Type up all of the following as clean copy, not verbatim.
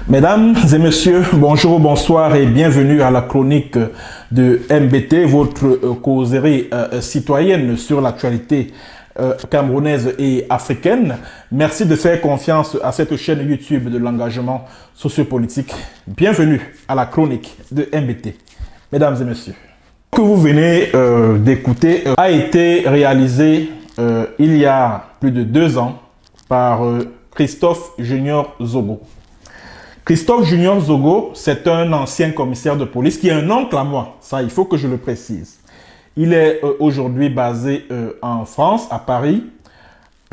Mesdames et messieurs, bonjour, bonsoir et bienvenue à la chronique de MBT, votre causerie citoyenne sur l'actualité camerounaise et africaine. Merci de faire confiance à cette chaîne YouTube de l'engagement sociopolitique. Bienvenue à la chronique de MBT. Mesdames et messieurs, ce que vous venez d'écouter a été réalisé il y a plus de 2 ans par Christophe Junior Zogo. Christophe Junior Zogo, c'est un ancien commissaire de police qui est un oncle à moi. Ça, il faut que je le précise. Il est aujourd'hui basé en France, à Paris.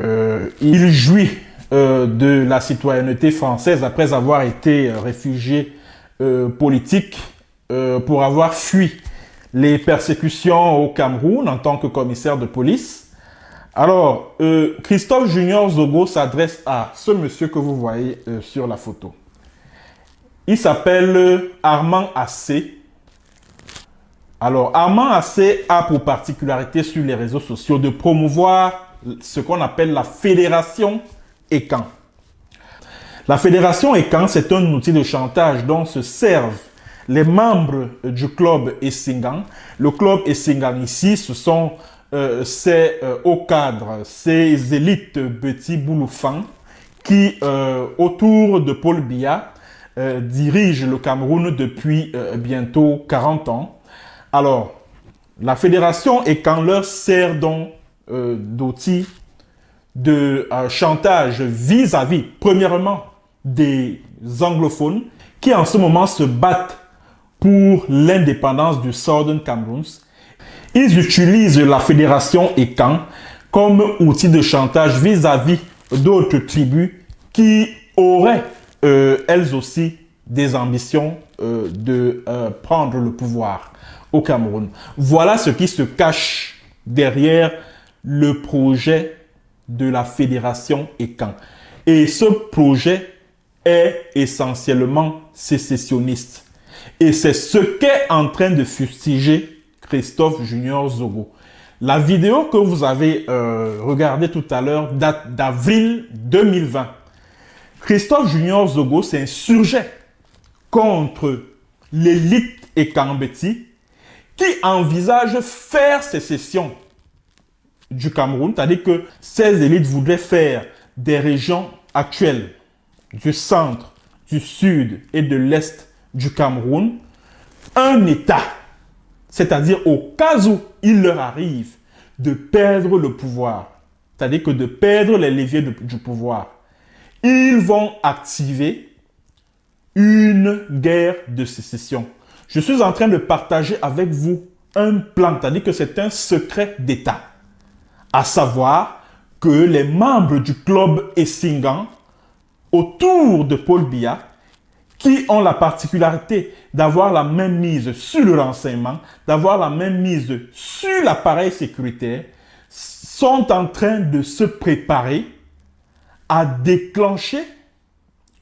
Il jouit de la citoyenneté française après avoir été réfugié politique pour avoir fui les persécutions au Cameroun en tant que commissaire de police. Alors, Christophe Junior Zogo s'adresse à ce monsieur que vous voyez sur la photo. Il s'appelle Armand Assé. Alors, Armand Assé a pour particularité sur les réseaux sociaux de promouvoir ce qu'on appelle la Fédération ECAN. La Fédération ECAN, c'est un outil de chantage dont se servent les membres du club Essingan. Le club Essingan ici, ce sont ces hauts cadres, ces élites petits bouloufants qui, autour de Paul Biya, dirige le Cameroun depuis bientôt 40 ans. Alors, la fédération ECAN leur sert donc d'outil de chantage vis-à-vis, premièrement, des anglophones qui en ce moment se battent pour l'indépendance du Southern Cameroun. Ils utilisent la fédération ECAN comme outil de chantage vis-à-vis d'autres tribus qui auraient elles aussi des ambitions de prendre le pouvoir au Cameroun. Voilà ce qui se cache derrière le projet de la fédération ECAN. Et ce projet est essentiellement sécessionniste. Et c'est ce qu'est en train de fustiger Christophe Junior Zogo. La vidéo que vous avez regardée tout à l'heure date d'avril 2020. Christophe Junior Zogo s'insurgeait contre l'élite Ekambeti qui envisage faire sécession du Cameroun, c'est-à-dire que ces élites voudraient faire des régions actuelles du centre, du sud et de l'est du Cameroun un État, c'est-à-dire au cas où il leur arrive de perdre le pouvoir, c'est-à-dire que de perdre les leviers du pouvoir, ils vont activer une guerre de sécession. Je suis en train de partager avec vous un plan, c'est-à-dire que c'est un secret d'État. À savoir que les membres du club Essingan, autour de Paul Biya, qui ont la particularité d'avoir la même mise sur le renseignement, d'avoir la même mise sur l'appareil sécuritaire, sont en train de se préparer à déclencher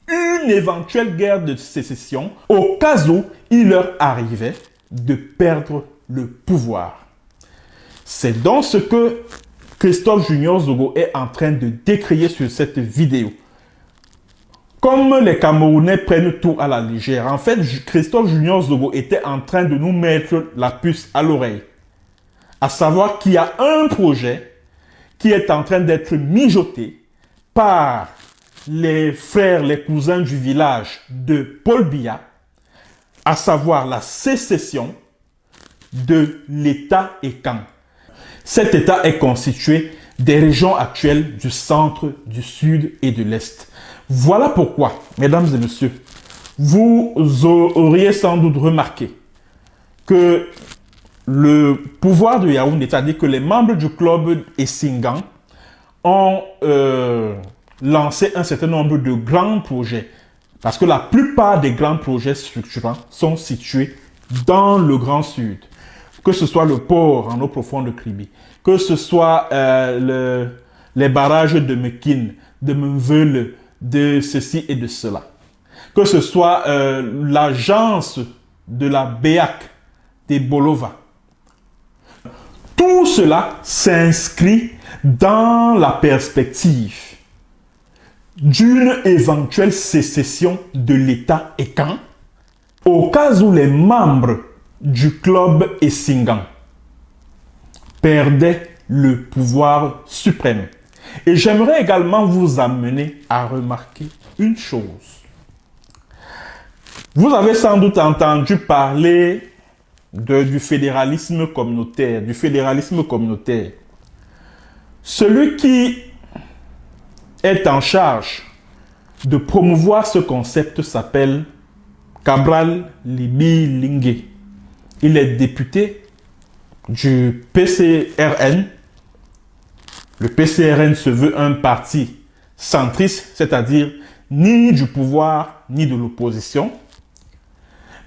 une éventuelle guerre de sécession au cas où il leur arrivait de perdre le pouvoir. C'est donc ce que Christophe Junior Zogo est en train de décrier sur cette vidéo. Comme les Camerounais prennent tout à la légère, en fait, Christophe Junior Zogo était en train de nous mettre la puce à l'oreille. À savoir qu'il y a un projet qui est en train d'être mijoté par les frères, les cousins du village de Paul Biya, à savoir la sécession de l'État ECAN. Cet État est constitué des régions actuelles du centre, du sud et de l'est. Voilà pourquoi, mesdames et messieurs, vous auriez sans doute remarqué que le pouvoir de Yaoundé, c'est-à-dire que les membres du club Essingan, ont lancé un certain nombre de grands projets. Parce que la plupart des grands projets structurants sont situés dans le Grand Sud. Que ce soit le port en eau profonde de Kribi, que ce soit les barrages de Mekine, de Mveule, de ceci et de cela. Que ce soit l'agence de la BEAC, des Bolova. Tout cela s'inscrit dans la perspective d'une éventuelle sécession de l'État Ekan, au cas où les membres du club Essingan perdaient le pouvoir suprême. Et j'aimerais également vous amener à remarquer une chose. Vous avez sans doute entendu parler du fédéralisme communautaire, Celui qui est en charge de promouvoir ce concept s'appelle Cabral Libi-Lingué. Il est député du PCRN. Le PCRN se veut un parti centriste, c'est-à-dire ni du pouvoir ni de l'opposition.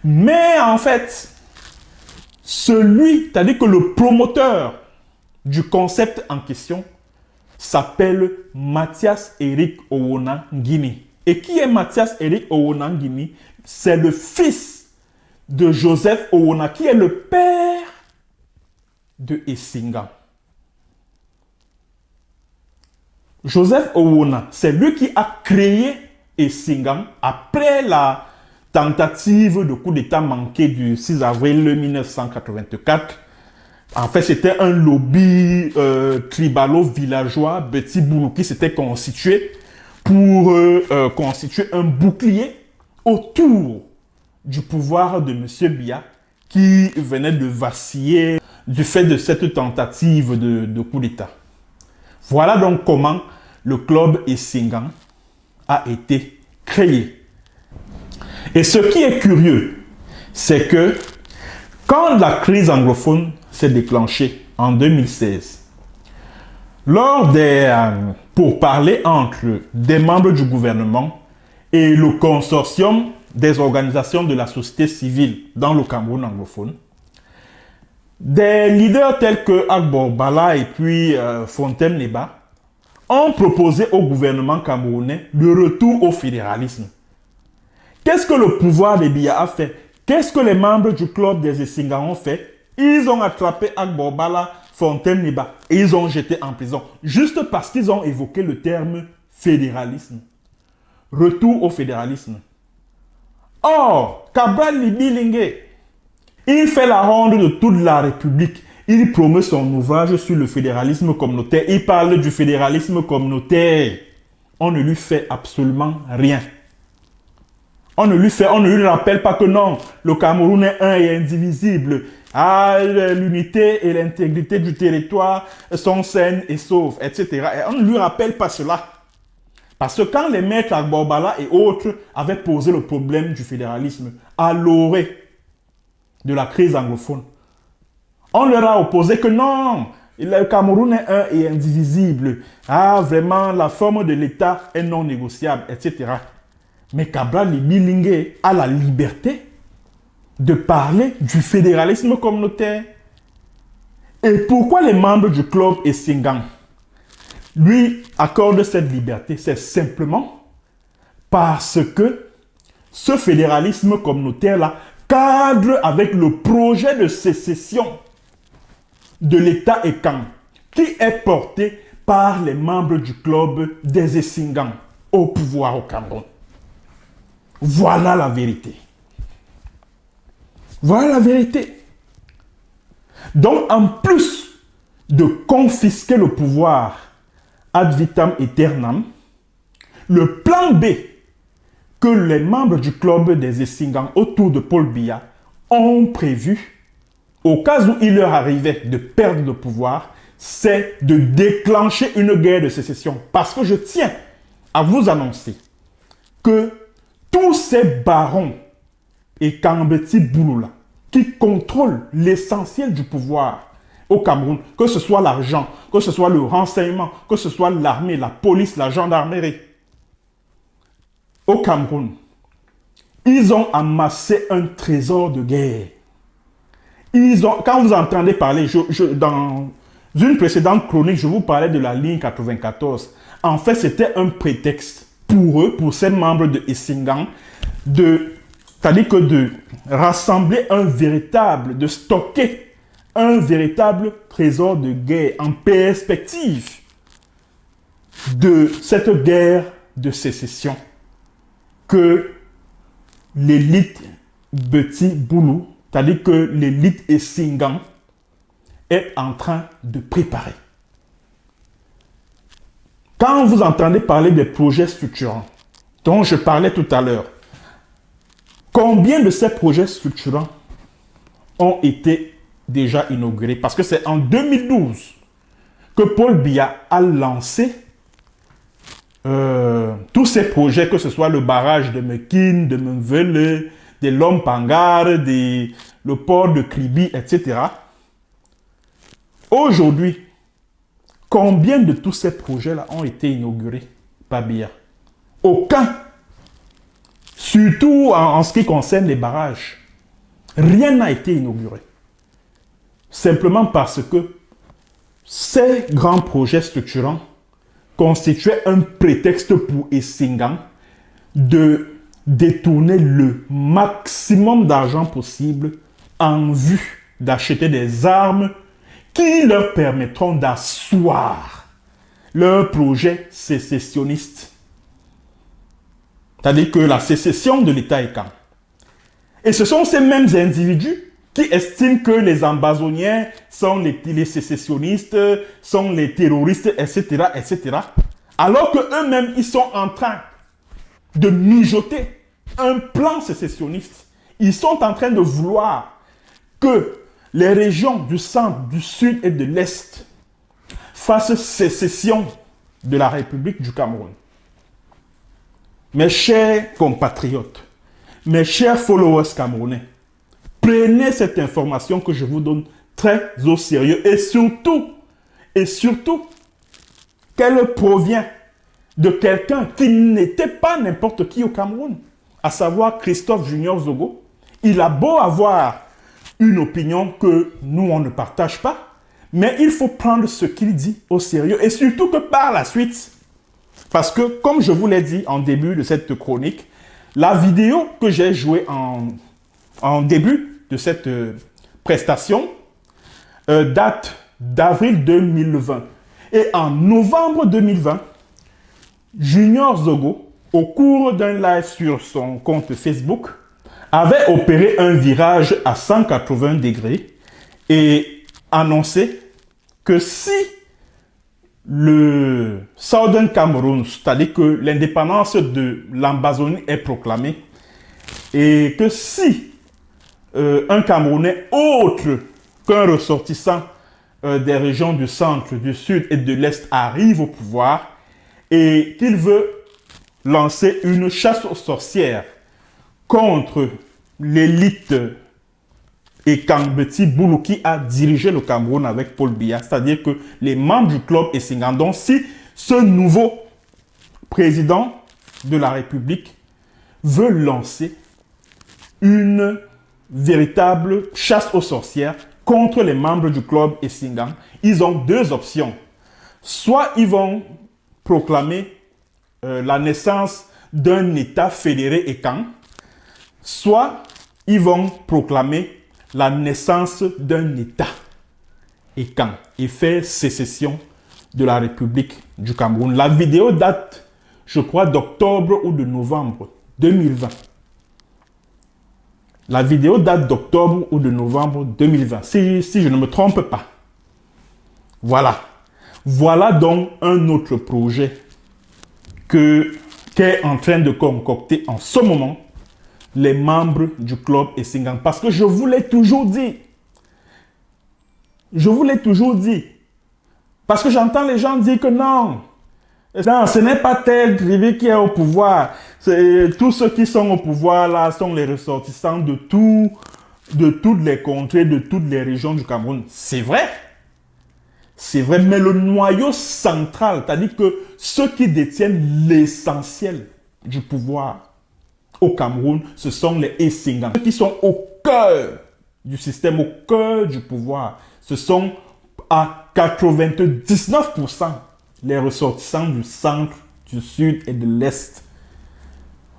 Mais en fait, c'est-à-dire que le promoteur du concept en question s'appelle Mathias Eric Owona Nguimi. Et qui est Mathias Eric Owona Nguimi? C'est le fils de Joseph Owona, qui est le père de Essingan. Joseph Owona, c'est lui qui a créé Essingan après la tentative de coup d'État manqué du 6 avril 1984. En fait, c'était un lobby tribalo-villageois, Betty Boulou, qui s'était constitué pour constituer un bouclier autour du pouvoir de M. Biya, qui venait de vaciller du fait de cette tentative de coup d'État. Voilà donc comment le club Essingan a été créé. Et ce qui est curieux, c'est que quand la crise anglophone s'est déclenchée en 2016, lors des pourparlers entre des membres du gouvernement et le consortium des organisations de la société civile dans le Cameroun anglophone, des leaders tels que Agbor Bala et puis Fontaine Neba ont proposé au gouvernement camerounais le retour au fédéralisme. Qu'est-ce que le pouvoir des Biya a fait? Qu'est-ce que les membres du club des Essingan ont fait? Ils ont attrapé Agbor Bala, Fontaine Neba et ils ont jeté en prison. Juste parce qu'ils ont évoqué le terme fédéralisme. Retour au fédéralisme. Or, Cabral Libi-Lingué, il fait la ronde de toute la République. Il promeut son ouvrage sur le fédéralisme communautaire. Il parle du fédéralisme communautaire. On ne lui fait absolument rien. On ne lui rappelle pas que non, le Cameroun est un et indivisible. Ah, l'unité et l'intégrité du territoire sont saines et sauves, etc. Et on ne lui rappelle pas cela. Parce que quand les maîtres Agbor Bala et autres avaient posé le problème du fédéralisme à l'orée de la crise anglophone, on leur a opposé que non, le Cameroun est un et indivisible. Ah, vraiment, la forme de l'État est non négociable, etc. Mais Cabral Libi-Lingué a la liberté de parler du fédéralisme communautaire. Et pourquoi les membres du club Essingan lui accordent cette liberté? C'est simplement parce que ce fédéralisme communautaire-là cadre avec le projet de sécession de l'État Ekan, qui est porté par les membres du club des Essingan au pouvoir au Cameroun. Voilà la vérité. Voilà la vérité. Donc, en plus de confisquer le pouvoir ad vitam aeternam, le plan B que les membres du club des Essingan autour de Paul Biya ont prévu, au cas où il leur arrivait de perdre le pouvoir, c'est de déclencher une guerre de sécession. Parce que je tiens à vous annoncer que tous ces barons et Kambeti Bouloula qui contrôlent l'essentiel du pouvoir au Cameroun, que ce soit l'argent, que ce soit le renseignement, que ce soit l'armée, la police, la gendarmerie, au Cameroun, ils ont amassé un trésor de guerre. Quand vous entendez parler, une précédente chronique, je vous parlais de la ligne 94. En fait, c'était un prétexte pour eux, pour ces membres de Essingan, c'est-à-dire que de rassembler de stocker un véritable trésor de guerre en perspective de cette guerre de sécession que l'élite Beti Boulou, c'est-à-dire que l'élite Essingan, est en train de préparer. Quand vous entendez parler des projets structurants dont je parlais tout à l'heure, combien de ces projets structurants ont été déjà inaugurés? Parce que c'est en 2012 que Paul Biya a lancé tous ces projets, que ce soit le barrage de Mekin, de Mvele, de Lompangar, le port de Kribi, etc. Aujourd'hui, combien de tous ces projets-là ont été inaugurés par Biya? Aucun. Surtout en ce qui concerne les barrages. Rien n'a été inauguré. Simplement parce que ces grands projets structurants constituaient un prétexte pour Essingan de détourner le maximum d'argent possible en vue d'acheter des armes qui leur permettront d'asseoir leur projet sécessionniste. C'est-à-dire que la sécession de l'État est quand? Et ce sont ces mêmes individus qui estiment que les ambazoniens sont les sécessionnistes, sont les terroristes, etc., etc. Alors qu'eux-mêmes, ils sont en train de mijoter un plan sécessionniste. Ils sont en train de vouloir que les régions du centre, du sud et de l'est fassent sécession de la République du Cameroun. Mes chers compatriotes, mes chers followers camerounais, prenez cette information que je vous donne très au sérieux et surtout, qu'elle provient de quelqu'un qui n'était pas n'importe qui au Cameroun, à savoir Christophe Junior Zogo. Il a beau avoir une opinion que nous, on ne partage pas, mais il faut prendre ce qu'il dit au sérieux et surtout que par la suite, parce que comme je vous l'ai dit en début de cette chronique, la vidéo que j'ai jouée en début de cette prestation date d'avril 2020. Et en novembre 2020, Junior Zogo, au cours d'un live sur son compte Facebook, avait opéré un virage à 180 degrés et annoncé que si le Southern Cameroun, c'est-à-dire que l'indépendance de l'Ambazonie est proclamée, et que si un Camerounais autre qu'un ressortissant des régions du centre, du sud et de l'est arrive au pouvoir et qu'il veut lancer une chasse aux sorcières contre l'élite et Beti Boulou qui a dirigé le Cameroun avec Paul Biya, c'est-à-dire que les membres du club Essingan, donc si ce nouveau président de la République veut lancer une véritable chasse aux sorcières contre les membres du club Essingan, ils ont deux options. Soit ils vont proclamer la naissance d'un État fédéré Ekan, soit ils vont proclamer la naissance d'un État Ekan et faire sécession de la République du Cameroun. La vidéo date, je crois, d'octobre ou de novembre 2020. La vidéo date d'octobre ou de novembre 2020, si je ne me trompe pas. Voilà. Voilà donc un autre projet qu'est en train de concocter en ce moment les membres du club Essingan. Parce que je vous l'ai toujours dit. Je vous l'ai toujours dit. Parce que j'entends les gens dire que non. Non, ce n'est pas tel privé qui est au pouvoir. Tous ceux qui sont au pouvoir là sont les ressortissants de toutes les contrées, de toutes les régions du Cameroun. C'est vrai. C'est vrai, mais le noyau central, c'est-à-dire que ceux qui détiennent l'essentiel du pouvoir au Cameroun, ce sont les Essingan. Ceux qui sont au cœur du système, au cœur du pouvoir, ce sont à 99% les ressortissants du centre, du sud et de l'est.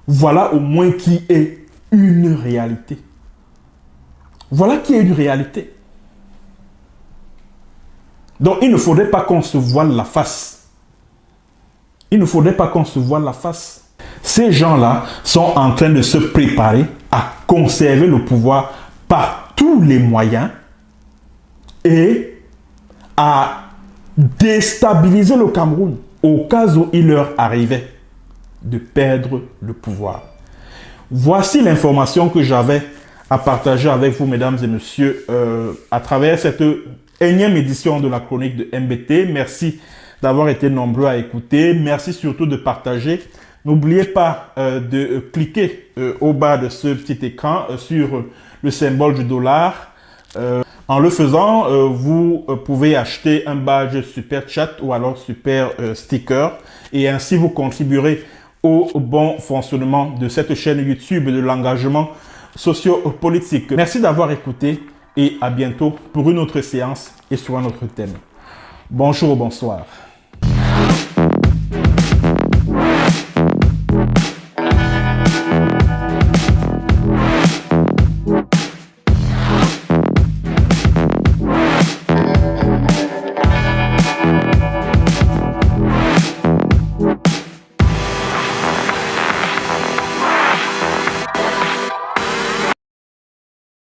Voilà au moins qui est une réalité. Voilà qui est une réalité. Donc, il ne faudrait pas qu'on se voile la face. Il ne faudrait pas qu'on se voile la face. Ces gens-là sont en train de se préparer à conserver le pouvoir par tous les moyens et à déstabiliser le Cameroun au cas où il leur arrivait de perdre le pouvoir. Voici l'information que j'avais à partager avec vous, mesdames et messieurs, à travers cette énième édition de la chronique de MBT. Merci d'avoir été nombreux à écouter. Merci surtout de partager. N'oubliez pas de cliquer au bas de ce petit écran sur le symbole du dollar. En le faisant, vous pouvez acheter un badge Super Chat ou alors Super Sticker et ainsi vous contribuerez au bon fonctionnement de cette chaîne YouTube de l'engagement socio-politique. Merci d'avoir écouté et à bientôt pour une autre séance et sur un autre thème. Bonjour, bonsoir.